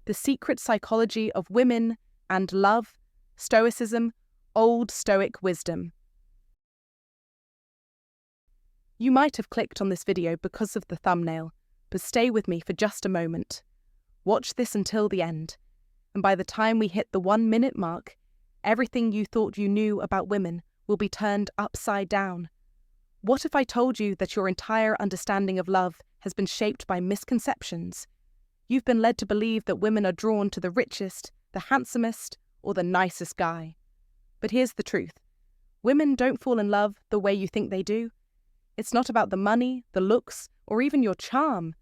The Secret Psychology of Women and Love, Stoicism, Old Stoic Wisdom. You might have clicked on this video because of the thumbnail, but stay with me for just a moment. Watch this until the end, and by the time we hit the 1 minute mark, everything you thought you knew about women will be turned upside down. What if I told you that your entire understanding of love has been shaped by misconceptions? You've been led to believe that women are drawn to the richest, the handsomest, or the nicest guy. But here's the truth. Women don't fall in love the way you think they do. It's not about the money, the looks, or even your charm.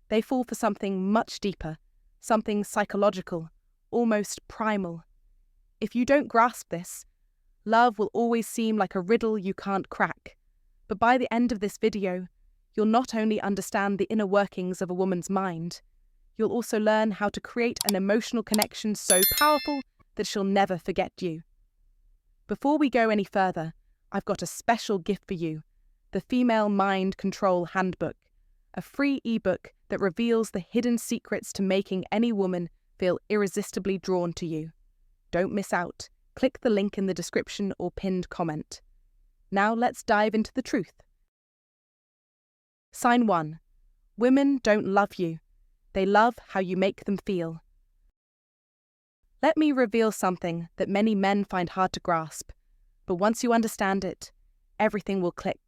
They fall for something much deeper, something psychological, almost primal. If you don't grasp this, love will always seem like a riddle you can't crack. But by the end of this video, you'll not only understand the inner workings of a woman's mind, you'll also learn how to create an emotional connection so powerful that she'll never forget you. Before we go any further, I've got a special gift for you, the Female Mind Control Handbook, a free ebook that reveals the hidden secrets to making any woman feel irresistibly drawn to you. Don't miss out. Click the link in the description or pinned comment. Now let's dive into the truth. Sign 1. Women don't love you. They love how you make them feel. Let me reveal something that many men find hard to grasp, but once you understand it, everything will click.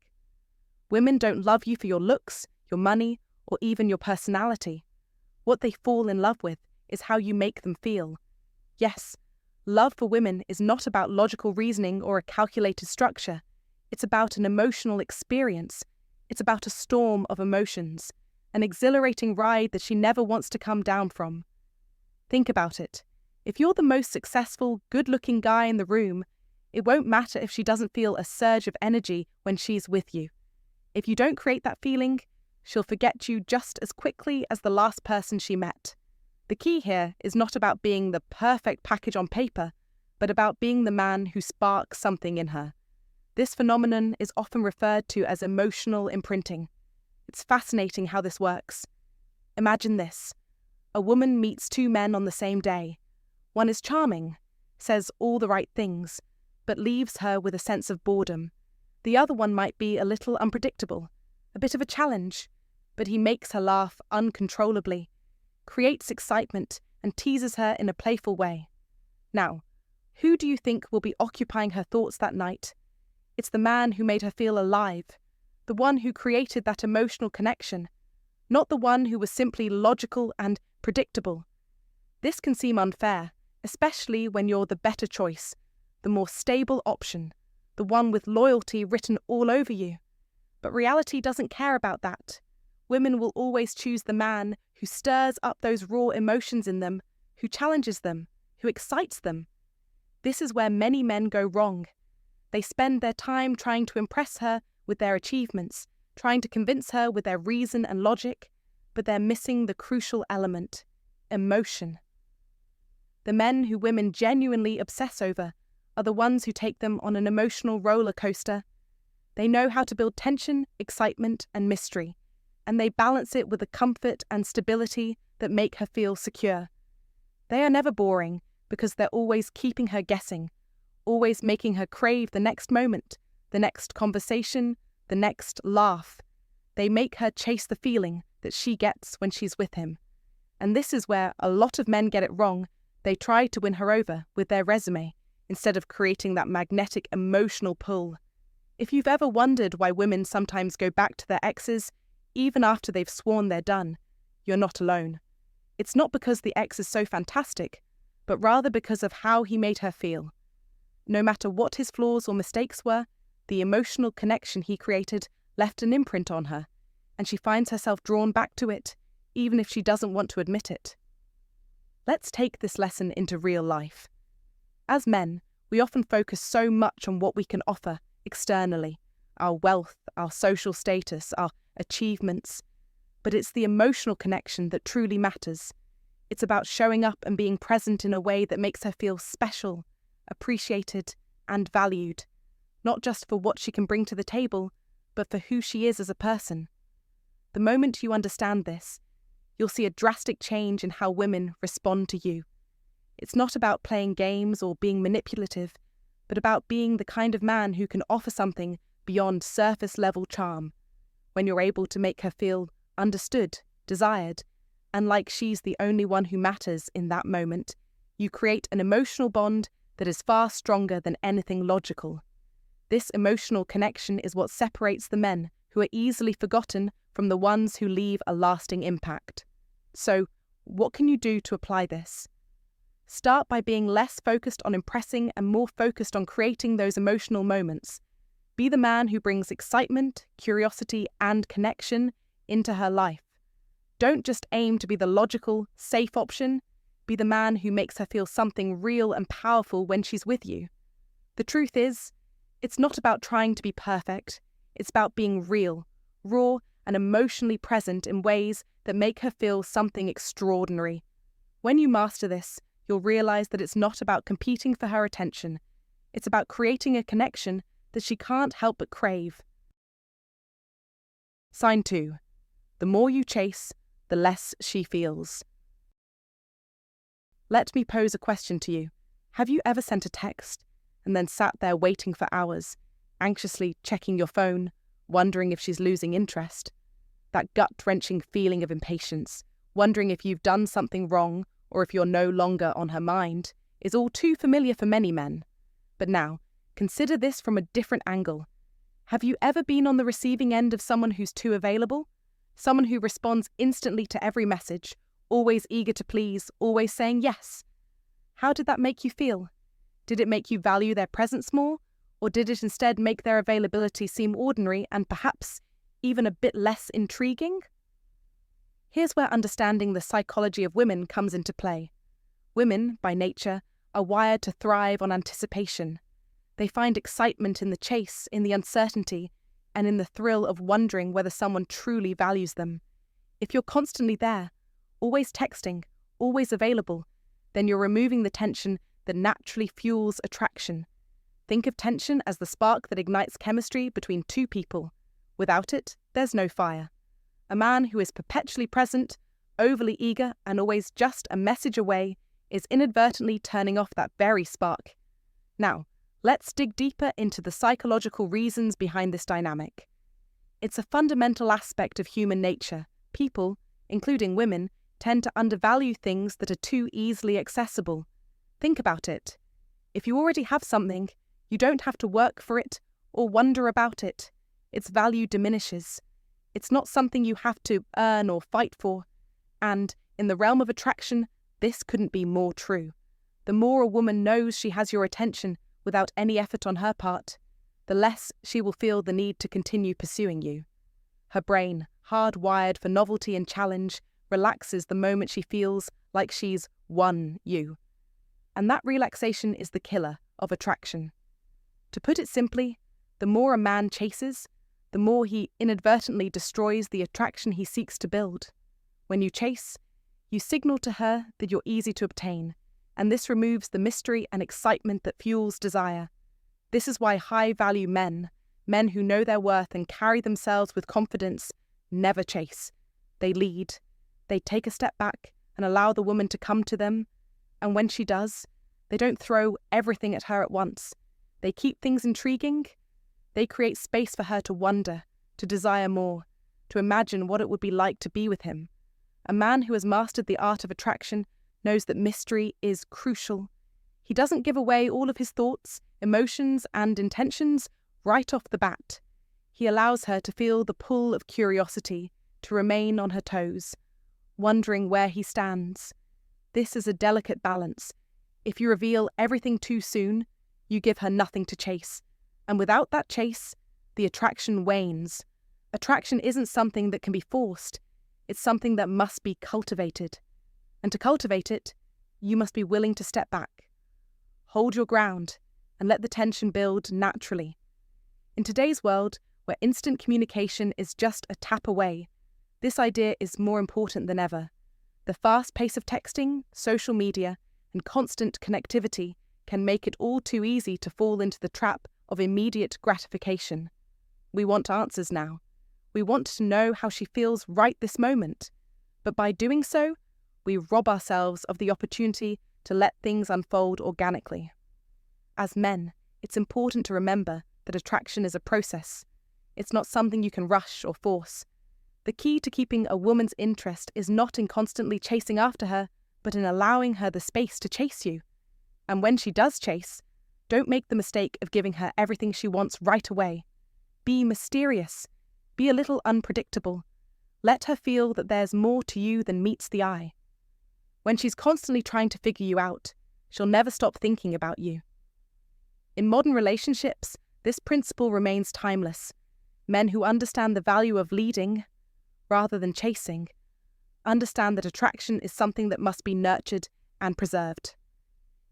Women don't love you for your looks, your money, or even your personality. What they fall in love with is how you make them feel. Yes, love for women is not about logical reasoning or a calculated structure. It's about an emotional experience. It's about a storm of emotions, an exhilarating ride that she never wants to come down from. Think about it. If you're the most successful, good-looking guy in the room, it won't matter if she doesn't feel a surge of energy when she's with you. If you don't create that feeling, she'll forget you just as quickly as the last person she met. The key here is not about being the perfect package on paper, but about being the man who sparks something in her. This phenomenon is often referred to as emotional imprinting. It's fascinating how this works. Imagine this. A woman meets 2 men on the same day. One is charming, says all the right things, but leaves her with a sense of boredom. The other one might be a little unpredictable, a bit of a challenge, but he makes her laugh uncontrollably, creates excitement, and teases her in a playful way. Now, who do you think will be occupying her thoughts that night? It's the man who made her feel alive, the one who created that emotional connection, not the one who was simply logical and predictable. This can seem unfair, especially when you're the better choice, the more stable option, the one with loyalty written all over you. But reality doesn't care about that. Women will always choose the man who stirs up those raw emotions in them, who challenges them, who excites them. This is where many men go wrong. They spend their time trying to impress her with their achievements, trying to convince her with their reason and logic, but they're missing the crucial element: emotion. The men who women genuinely obsess over are the ones who take them on an emotional roller coaster. They know how to build tension, excitement, and mystery, and they balance it with the comfort and stability that make her feel secure. They are never boring because they're always keeping her guessing, always making her crave the next moment, the next conversation, the next laugh. They make her chase the feeling that she gets when she's with him. And this is where a lot of men get it wrong. They try to win her over with their resume, instead of creating that magnetic emotional pull. If you've ever wondered why women sometimes go back to their exes, even after they've sworn they're done, you're not alone. It's not because the ex is so fantastic, but rather because of how he made her feel. No matter what his flaws or mistakes were, the emotional connection he created left an imprint on her, and she finds herself drawn back to it, even if she doesn't want to admit it. Let's take this lesson into real life. As men, we often focus so much on what we can offer externally, our wealth, our social status, our achievements. But it's the emotional connection that truly matters. It's about showing up and being present in a way that makes her feel special, appreciated, and valued, not just for what she can bring to the table, but for who she is as a person. The moment you understand this, you'll see a drastic change in how women respond to you. It's not about playing games or being manipulative, but about being the kind of man who can offer something beyond surface-level charm. When you're able to make her feel understood, desired, and like she's the only one who matters in that moment, you create an emotional bond that is far stronger than anything logical. This emotional connection is what separates the men who are easily forgotten from the ones who leave a lasting impact. So, what can you do to apply this? Start by being less focused on impressing and more focused on creating those emotional moments. Be the man who brings excitement, curiosity, and connection into her life. Don't just aim to be the logical, safe option. Be the man who makes her feel something real and powerful when she's with you. The truth is, it's not about trying to be perfect. It's about being real, raw, and emotionally present in ways that make her feel something extraordinary. When you master this, you'll realize that it's not about competing for her attention. It's about creating a connection that she can't help but crave. Sign 2. The more you chase, the less she feels. Let me pose a question to you. Have you ever sent a text and then sat there waiting for hours, anxiously checking your phone, wondering if she's losing interest? That gut-wrenching feeling of impatience, wondering if you've done something wrong or if you're no longer on her mind, is all too familiar for many men. But now, consider this from a different angle. Have you ever been on the receiving end of someone who's too available? Someone who responds instantly to every message, always eager to please, always saying yes? How did that make you feel? Did it make you value their presence more? Or did it instead make their availability seem ordinary and perhaps even a bit less intriguing? Here's where understanding the psychology of women comes into play. Women, by nature, are wired to thrive on anticipation. They find excitement in the chase, in the uncertainty, and in the thrill of wondering whether someone truly values them. If you're constantly there, always texting, always available, then you're removing the tension that naturally fuels attraction. Think of tension as the spark that ignites chemistry between two people. Without it, there's no fire. A man who is perpetually present, overly eager, and always just a message away is inadvertently turning off that very spark. Now, let's dig deeper into the psychological reasons behind this dynamic. It's a fundamental aspect of human nature. People, including women, tend to undervalue things that are too easily accessible. Think about it. If you already have something, you don't have to work for it or wonder about it. Its value diminishes. It's not something you have to earn or fight for. And, in the realm of attraction, this couldn't be more true. The more a woman knows she has your attention without any effort on her part, the less she will feel the need to continue pursuing you. Her brain, hardwired for novelty and challenge, relaxes the moment she feels like she's won you. And that relaxation is the killer of attraction. To put it simply, the more a man chases, the more he inadvertently destroys the attraction he seeks to build. When you chase, you signal to her that you're easy to obtain, and this removes the mystery and excitement that fuels desire. This is why high-value men who know their worth and carry themselves with confidence, never chase. They lead. They take a step back and allow the woman to come to them, and when she does, they don't throw everything at her at once. They keep things intriguing. They create space for her to wonder, to desire more, to imagine what it would be like to be with him. A man who has mastered the art of attraction knows that mystery is crucial. He doesn't give away all of his thoughts, emotions, and intentions right off the bat. He allows her to feel the pull of curiosity, to remain on her toes, wondering where he stands. This is a delicate balance. If you reveal everything too soon, you give her nothing to chase. And without that chase, the attraction wanes. Attraction isn't something that can be forced. It's something that must be cultivated. And to cultivate it, you must be willing to step back. Hold your ground and let the tension build naturally. In today's world, where instant communication is just a tap away, this idea is more important than ever. The fast pace of texting, social media, and constant connectivity can make it all too easy to fall into the trap of immediate gratification. We want answers now. We want to know how she feels right this moment. But by doing so, we rob ourselves of the opportunity to let things unfold organically. As men, it's important to remember that attraction is a process. It's not something you can rush or force. The key to keeping a woman's interest is not in constantly chasing after her, but in allowing her the space to chase you. And when she does chase, don't make the mistake of giving her everything she wants right away. Be mysterious. Be a little unpredictable. Let her feel that there's more to you than meets the eye. When she's constantly trying to figure you out, she'll never stop thinking about you. In modern relationships, this principle remains timeless. Men who understand the value of leading, rather than chasing, understand that attraction is something that must be nurtured and preserved.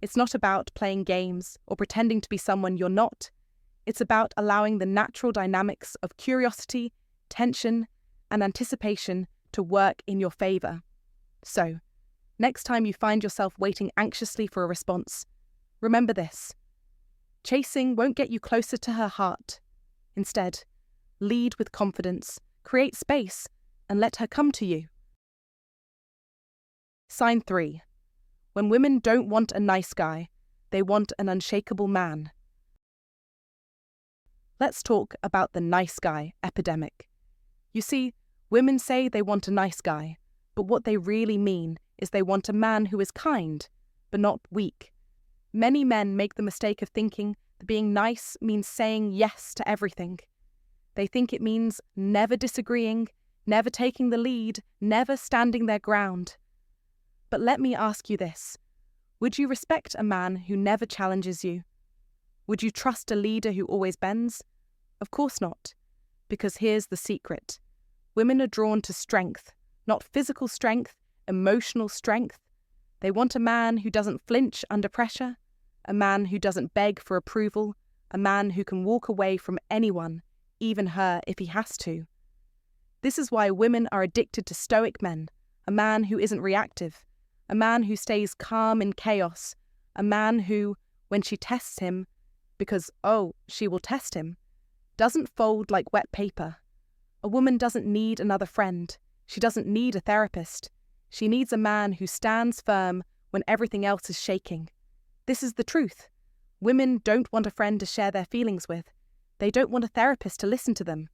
It's not about playing games or pretending to be someone you're not. It's about allowing the natural dynamics of curiosity, tension, and anticipation to work in your favor. So, next time you find yourself waiting anxiously for a response, remember this. Chasing won't get you closer to her heart. Instead, lead with confidence, create space, and let her come to you. Sign 3. When women don't want a nice guy, they want an unshakable man. Let's talk about the nice guy epidemic. You see, women say they want a nice guy, but what they really mean is they want a man who is kind, but not weak. Many men make the mistake of thinking that being nice means saying yes to everything. They think it means never disagreeing, never taking the lead, never standing their ground. But let me ask you this. Would you respect a man who never challenges you? Would you trust a leader who always bends? Of course not. Because here's the secret. Women are drawn to strength, not physical strength, emotional strength. They want a man who doesn't flinch under pressure, a man who doesn't beg for approval, a man who can walk away from anyone, even her if he has to. This is why women are addicted to stoic men, a man who isn't reactive, a man who stays calm in chaos, a man who, when she tests him, because, she will test him, doesn't fold like wet paper. A woman doesn't need another friend. She doesn't need a therapist. She needs a man who stands firm when everything else is shaking. This is the truth. Women don't want a friend to share their feelings with. They don't want a therapist to listen to them.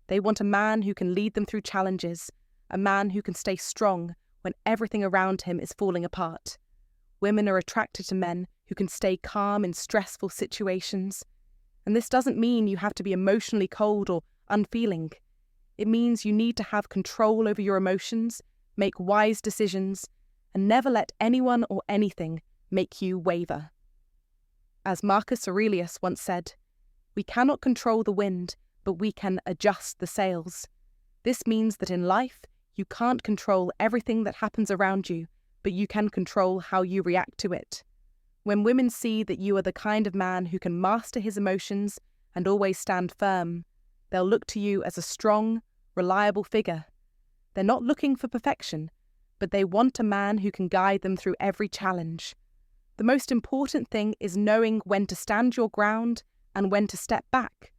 They want a man who can lead them through challenges, a man who can stay strong when everything around him is falling apart. Women are attracted to men who can stay calm in stressful situations. And this doesn't mean you have to be emotionally cold or unfeeling. It means you need to have control over your emotions, make wise decisions, and never let anyone or anything make you waver. As Marcus Aurelius once said, "We cannot control the wind, but we can adjust the sails." This means that in life, you can't control everything that happens around you, but you can control how you react to it. When women see that you are the kind of man who can master his emotions and always stand firm, they'll look to you as a strong, reliable figure. They're not looking for perfection, but they want a man who can guide them through every challenge. The most important thing is knowing when to stand your ground and when to step back.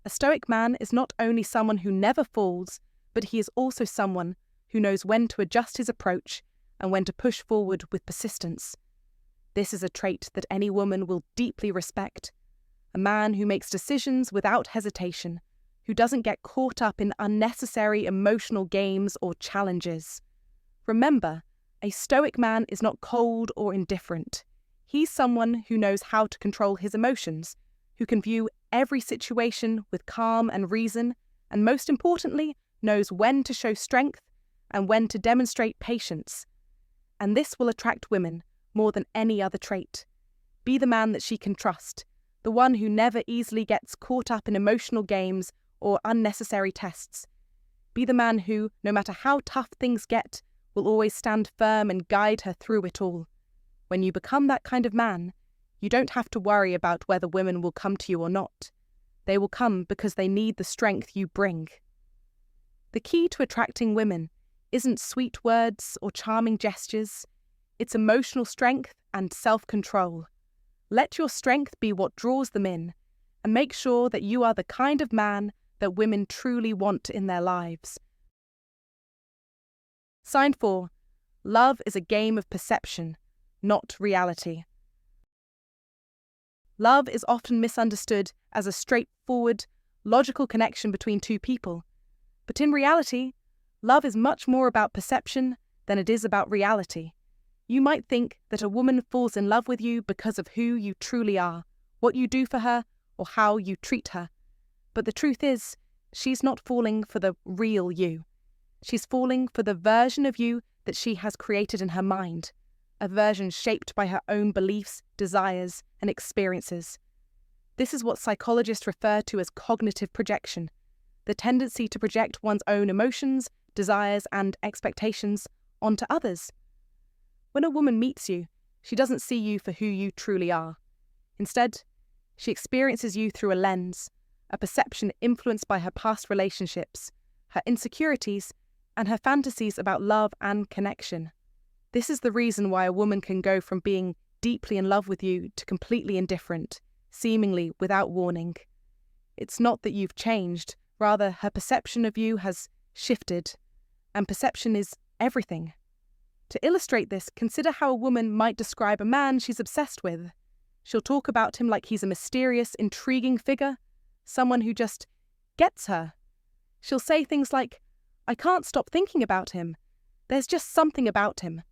A stoic man is not only someone who never falls, but he is also someone who knows when to adjust his approach and when to push forward with persistence. This is a trait that any woman will deeply respect. A man who makes decisions without hesitation, who doesn't get caught up in unnecessary emotional games or challenges. Remember, a stoic man is not cold or indifferent. He's someone who knows how to control his emotions, who can view every situation with calm and reason, and most importantly, knows when to show strength and when to demonstrate patience. And this will attract women more than any other trait. Be the man that she can trust, the one who never easily gets caught up in emotional games or unnecessary tests. Be the man who, no matter how tough things get, will always stand firm and guide her through it all. When you become that kind of man, you don't have to worry about whether women will come to you or not. They will come because they need the strength you bring. The key to attracting women isn't sweet words or charming gestures. It's emotional strength and self-control. Let your strength be what draws them in, and make sure that you are the kind of man that women truly want in their lives. Sign 4. Love is a game of perception, not reality. Love is often misunderstood as a straightforward, logical connection between two people. But in reality, love is much more about perception than it is about reality. You might think that a woman falls in love with you because of who you truly are, what you do for her, or how you treat her. But the truth is, she's not falling for the real you. She's falling for the version of you that she has created in her mind, a version shaped by her own beliefs, desires, and experiences. This is what psychologists refer to as cognitive projection, the tendency to project one's own emotions, desires, and expectations onto others. When a woman meets you, she doesn't see you for who you truly are. Instead, she experiences you through a lens, a perception influenced by her past relationships, her insecurities, and her fantasies about love and connection. This is the reason why a woman can go from being deeply in love with you to completely indifferent, seemingly without warning. It's not that you've changed, rather her perception of you has shifted, and perception is everything. To illustrate this, consider how a woman might describe a man she's obsessed with. She'll talk about him like he's a mysterious, intriguing figure, someone who just gets her. She'll say things like, "I can't stop thinking about him. There's just something about him."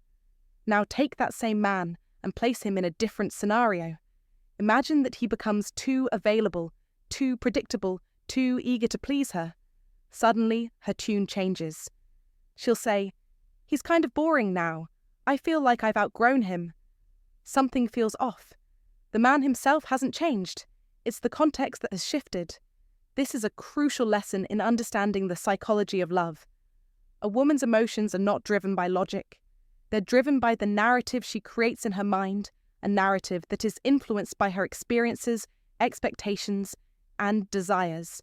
Now take that same man and place him in a different scenario. Imagine that he becomes too available, too predictable, too eager to please her. Suddenly, her tune changes. She'll say, "He's kind of boring now. I feel like I've outgrown him." Something feels off. The man himself hasn't changed. It's the context that has shifted. This is a crucial lesson in understanding the psychology of love. A woman's emotions are not driven by logic. They're driven by the narrative she creates in her mind, a narrative that is influenced by her experiences, expectations, and desires.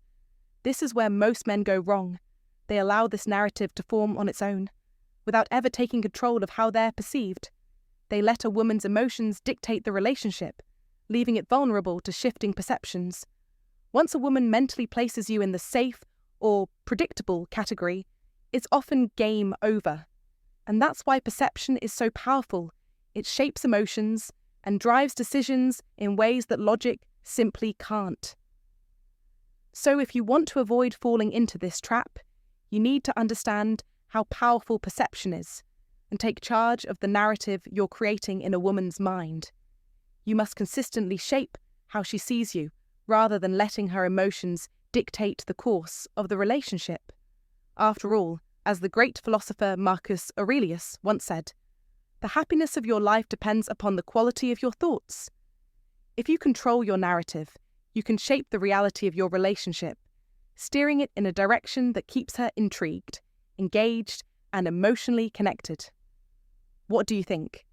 This is where most men go wrong. They allow this narrative to form on its own, without ever taking control of how they're perceived. They let a woman's emotions dictate the relationship, leaving it vulnerable to shifting perceptions. Once a woman mentally places you in the safe or predictable category, it's often game over. And that's why perception is so powerful. It shapes emotions and drives decisions in ways that logic simply can't. So if you want to avoid falling into this trap, you need to understand how powerful perception is and take charge of the narrative you're creating in a woman's mind. You must consistently shape how she sees you, rather than letting her emotions dictate the course of the relationship. After all, as the great philosopher Marcus Aurelius once said, "The happiness of your life depends upon the quality of your thoughts." If you control your narrative, you can shape the reality of your relationship, steering it in a direction that keeps her intrigued, engaged, and emotionally connected. What do you think?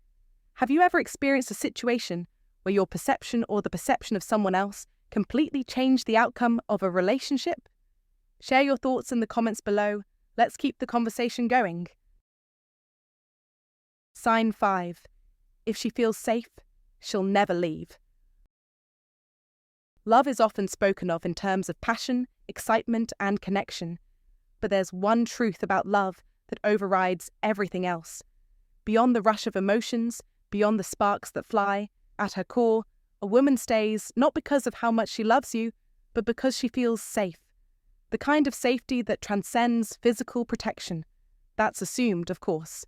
Have you ever experienced a situation where your perception or the perception of someone else completely changed the outcome of a relationship? Share your thoughts in the comments below. Let's keep the conversation going. Sign 5. If she feels safe, she'll never leave. Love is often spoken of in terms of passion, excitement, and connection. But there's one truth about love that overrides everything else. Beyond the rush of emotions, beyond the sparks that fly, at her core, a woman stays not because of how much she loves you, but because she feels safe. The kind of safety that transcends physical protection. That's assumed, of course.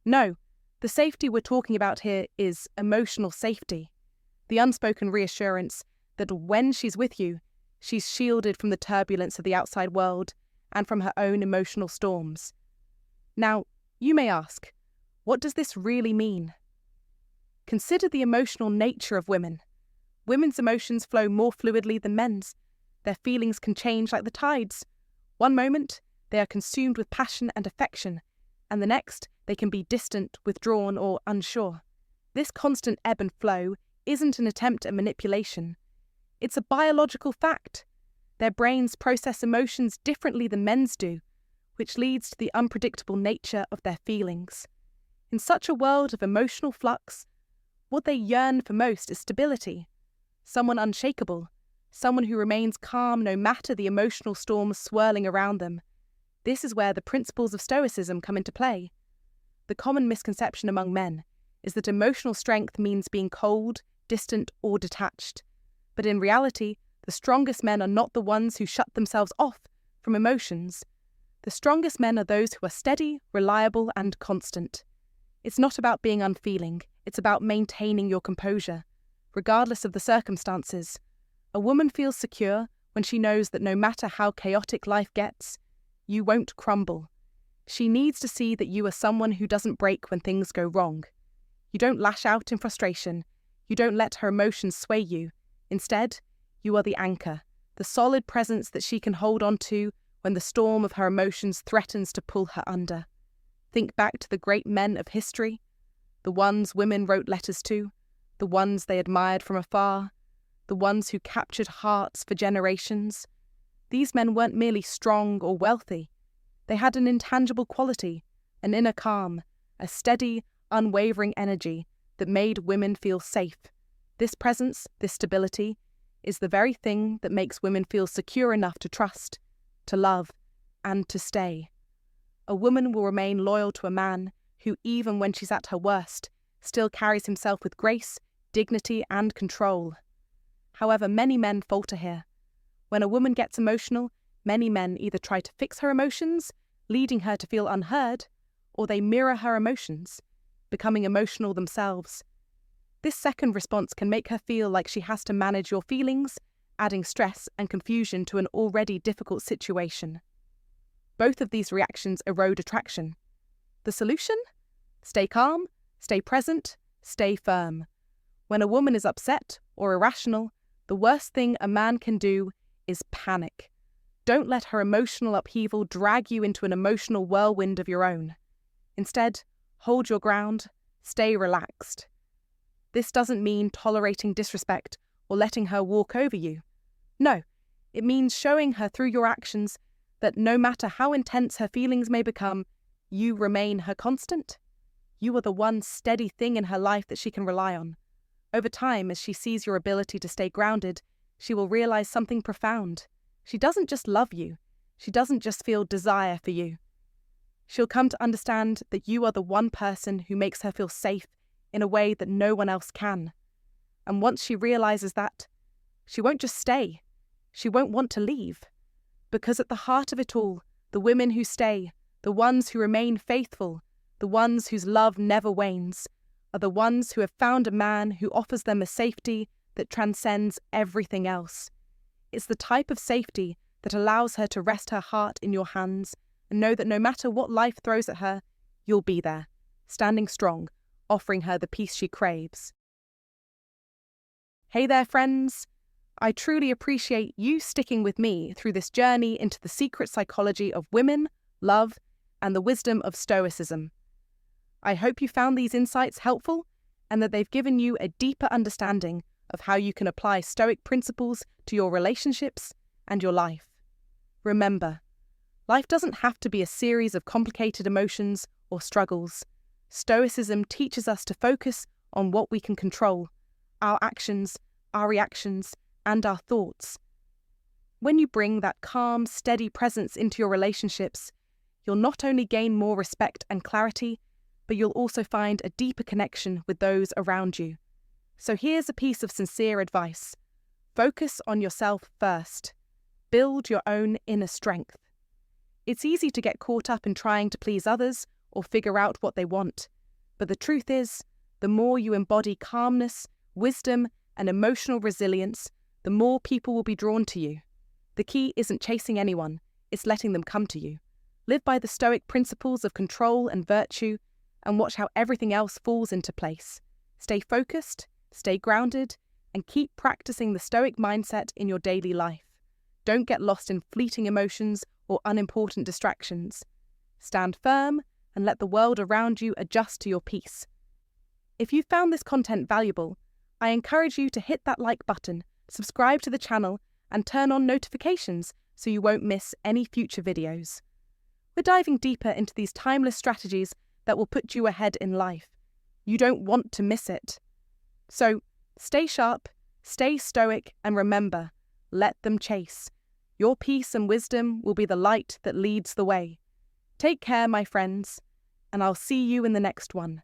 No, the safety we're talking about here is emotional safety. The unspoken reassurance that when she's with you, she's shielded from the turbulence of the outside world and from her own emotional storms. Now, you may ask, what does this really mean? Consider the emotional nature of women. Women's emotions flow more fluidly than men's. Their feelings can change like the tides. One moment, they are consumed with passion and affection, and the next, they can be distant, withdrawn, or unsure. This constant ebb and flow isn't an attempt at manipulation. It's a biological fact. Their brains process emotions differently than men's do, which leads to the unpredictable nature of their feelings. In such a world of emotional flux, what they yearn for most is stability. Someone unshakable, someone who remains calm no matter the emotional storms swirling around them. This is where the principles of Stoicism come into play. the common misconception among men is that emotional strength means being cold, distant, or detached. But in reality, the strongest men are not the ones who shut themselves off from emotions. The strongest men are those who are steady, reliable, and constant. It's not about being unfeeling, it's about maintaining your composure, regardless of the circumstances. A woman feels secure when she knows that no matter how chaotic life gets, you won't crumble. She needs to see that you are someone who doesn't break when things go wrong. You don't lash out in frustration. You don't let her emotions sway you. Instead, you are the anchor, the solid presence that she can hold on to when the storm of her emotions threatens to pull her under. Think back to the great men of history, the ones women wrote letters to, the ones they admired from afar, the ones who captured hearts for generations. These men weren't merely strong or wealthy. They had an intangible quality, an inner calm, a steady, unwavering energy that made women feel safe. This presence, this stability, is the very thing that makes women feel secure enough to trust, to love, and to stay. A woman will remain loyal to a man who, even when she's at her worst, still carries himself with grace, dignity, and control. However, many men falter here. When a woman gets emotional, many men either try to fix her emotions, leading her to feel unheard, or they mirror her emotions, becoming emotional themselves. This second response can make her feel like she has to manage your feelings, adding stress and confusion to an already difficult situation. Both of these reactions erode attraction. The solution? Stay calm, stay present, stay firm. When a woman is upset or irrational, the worst thing a man can do is panic. Don't let her emotional upheaval drag you into an emotional whirlwind of your own. Instead, hold your ground, stay relaxed. This doesn't mean tolerating disrespect or letting her walk over you. No, it means showing her through your actions that no matter how intense her feelings may become, you remain her constant. You are the one steady thing in her life that she can rely on. Over time, as she sees your ability to stay grounded, she will realize something profound. She doesn't just love you. She doesn't just feel desire for you. She'll come to understand that you are the one person who makes her feel safe in a way that no one else can. And once she realizes that, she won't just stay. She won't want to leave. Because at the heart of it all, the women who stay, the ones who remain faithful, the ones whose love never wanes, are the ones who have found a man who offers them a safety that transcends everything else. It's the type of safety that allows her to rest her heart in your hands and know that no matter what life throws at her, you'll be there, standing strong, offering her the peace she craves. Hey there, friends! I truly appreciate you sticking with me through this journey into the secret psychology of women, love, and the wisdom of Stoicism. I hope you found these insights helpful and that they've given you a deeper understanding of how you can apply Stoic principles to your relationships and your life. Remember, life doesn't have to be a series of complicated emotions or struggles. Stoicism teaches us to focus on what we can control, our actions, our reactions, and our thoughts. When you bring that calm, steady presence into your relationships, you'll not only gain more respect and clarity, but you'll also find a deeper connection with those around you. So here's a piece of sincere advice. Focus on yourself first. Build your own inner strength. It's easy to get caught up in trying to please others or figure out what they want. But the truth is, the more you embody calmness, wisdom, and emotional resilience, the more people will be drawn to you. The key isn't chasing anyone, it's letting them come to you. Live by the Stoic principles of control and virtue, and watch how everything else falls into place. Stay focused, stay grounded, and keep practicing the Stoic mindset in your daily life. Don't get lost in fleeting emotions or unimportant distractions. Stand firm and let the world around you adjust to your peace. If you found this content valuable, I encourage you to hit that like button, subscribe to the channel, and turn on notifications so you won't miss any future videos. We're diving deeper into these timeless strategies that will put you ahead in life. You don't want to miss it. So, stay sharp, stay stoic, and remember, let them chase. Your peace and wisdom will be the light that leads the way. Take care, my friends. and I'll see you in the next one.